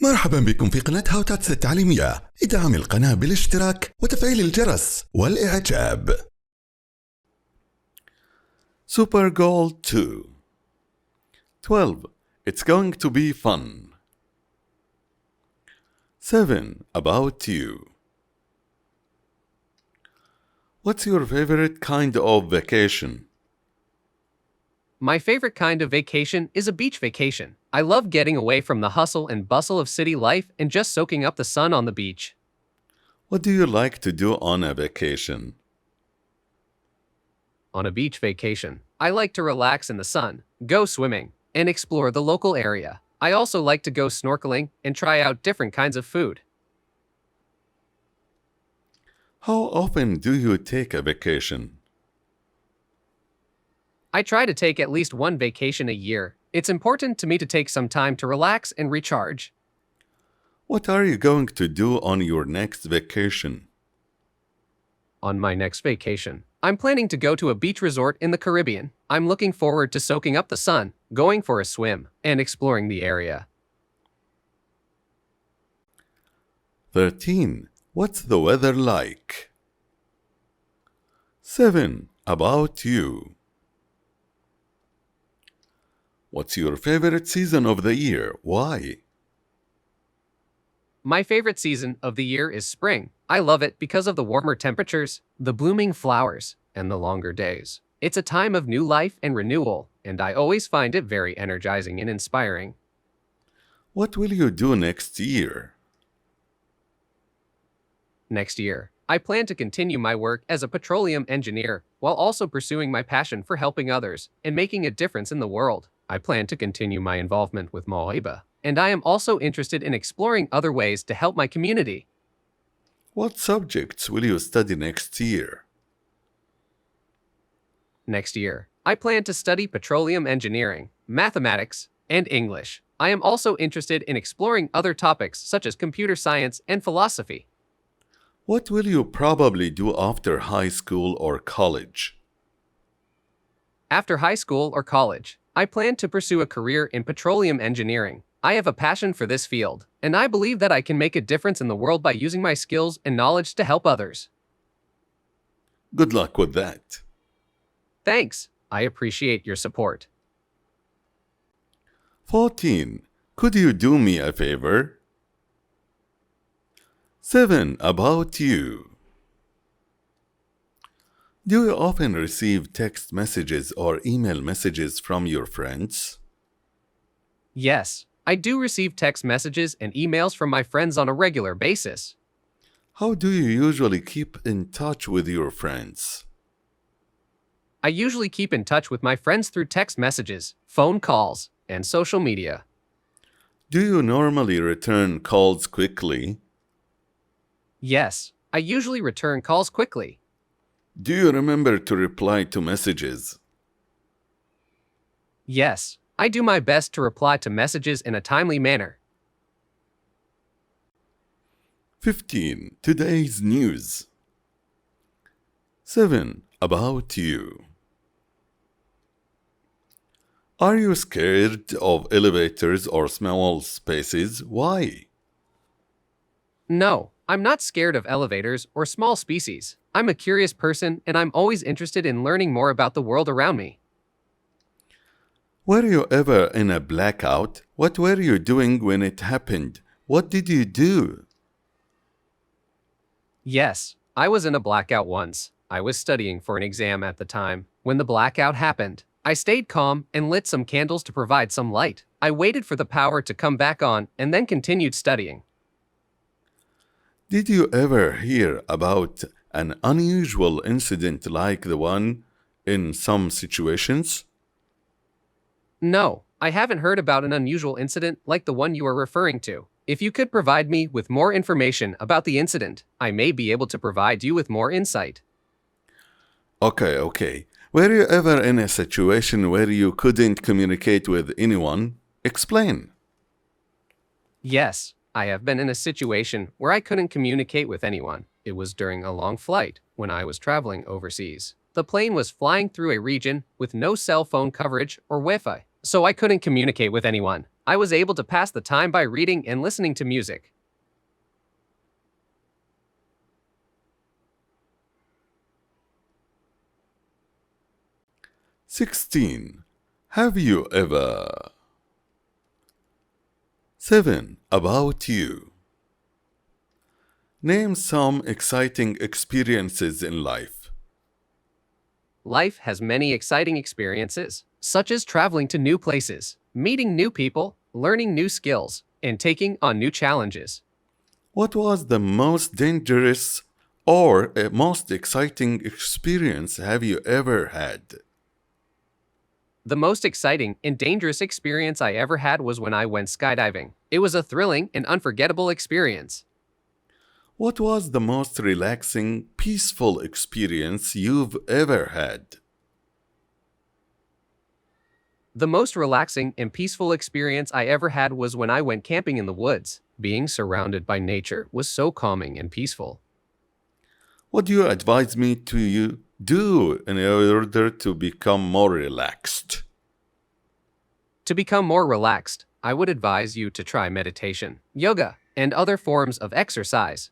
مرحبا بكم في قناة هاوتاتس التعليمية. ادعم القناة بالاشتراك وتفعيل الجرس والإعجاب. Super Goal 2 12. It's going to be fun. 7. About you. What's your favorite kind of vacation? My favorite kind of vacation is a beach vacation. I love getting away from the hustle and bustle of city life and just soaking up the sun on the beach. What do you like to do on a vacation? On a beach vacation, I like to relax in the sun, go swimming, and explore the local area. I also like to go snorkeling and try out different kinds of food. How often do you take a vacation? I try to take at least one vacation a year. It's important to me to take some time to relax and recharge. What are you going to do on your next vacation? On my next vacation, I'm planning to go to a beach resort in the Caribbean. I'm looking forward to soaking up the sun, going for a swim, and exploring the area. 13. What's the weather like? 7. About you. What's your favorite season of the year? Why? My favorite season of the year is spring. I love it because of the warmer temperatures, the blooming flowers, and the longer days. It's a time of new life and renewal, and I always find it very energizing and inspiring. What will you do next year? Next year, I plan to continue my work as a petroleum engineer while also pursuing my passion for helping others and making a difference in the world. I plan to continue my involvement with Mawhiba, and I am also interested in exploring other ways to help my community. What subjects will you study next year? Next year, I plan to study petroleum engineering, mathematics, and English. I am also interested in exploring other topics such as computer science and philosophy. What will you probably do after high school or college? After high school or college, I plan to pursue a career in petroleum engineering. I have a passion for this field, and I believe that I can make a difference in the world by using my skills and knowledge to help others. Good luck with that. Thanks. I appreciate your support. 14. Could you do me a favor? 7. About you. Do you often receive text messages or email messages from your friends? Yes, I do receive text messages and emails from my friends on a regular basis. How do you usually keep in touch with your friends? I usually keep in touch with my friends through text messages, phone calls, and social media. Do you normally return calls quickly? Yes, I usually return calls quickly. Do you remember to reply to messages? Yes, I do my best to reply to messages in a timely manner. 15. Today's news. 7. About you. Are you scared of elevators or small spaces? Why? No, I'm not scared of elevators or small species. I'm a curious person and I'm always interested in learning more about the world around me. Were you ever in a blackout? What were you doing when it happened? What did you do? Yes, I was in a blackout once. I was studying for an exam at the time. When the blackout happened, I stayed calm and lit some candles to provide some light. I waited for the power to come back on and then continued studying. Did you ever hear about an unusual incident like the one in some situations? No, I haven't heard about an unusual incident like the one you are referring to. If you could provide me with more information about the incident, I may be able to provide you with more insight. Okay. Were you ever in a situation where you couldn't communicate with anyone? Explain. Yes, I have been in a situation where I couldn't communicate with anyone. It was during a long flight when I was traveling overseas. The plane was flying through a region with no cell phone coverage or Wi-Fi, so I couldn't communicate with anyone. I was able to pass the time by reading and listening to music. "16. Have you ever?" 7. About you. Name some exciting experiences in life. Life has many exciting experiences, such as traveling to new places, meeting new people, learning new skills, and taking on new challenges. What was the most dangerous or most exciting experience have you ever had? The most exciting and dangerous experience I ever had was when I went skydiving. It was a thrilling and unforgettable experience. What was the most relaxing, peaceful experience you've ever had? The most relaxing and peaceful experience I ever had was when I went camping in the woods. Being surrounded by nature was so calming and peaceful. What do you advise me to do in order to become more relaxed? To become more relaxed, I would advise you to try meditation, yoga, and other forms of exercise.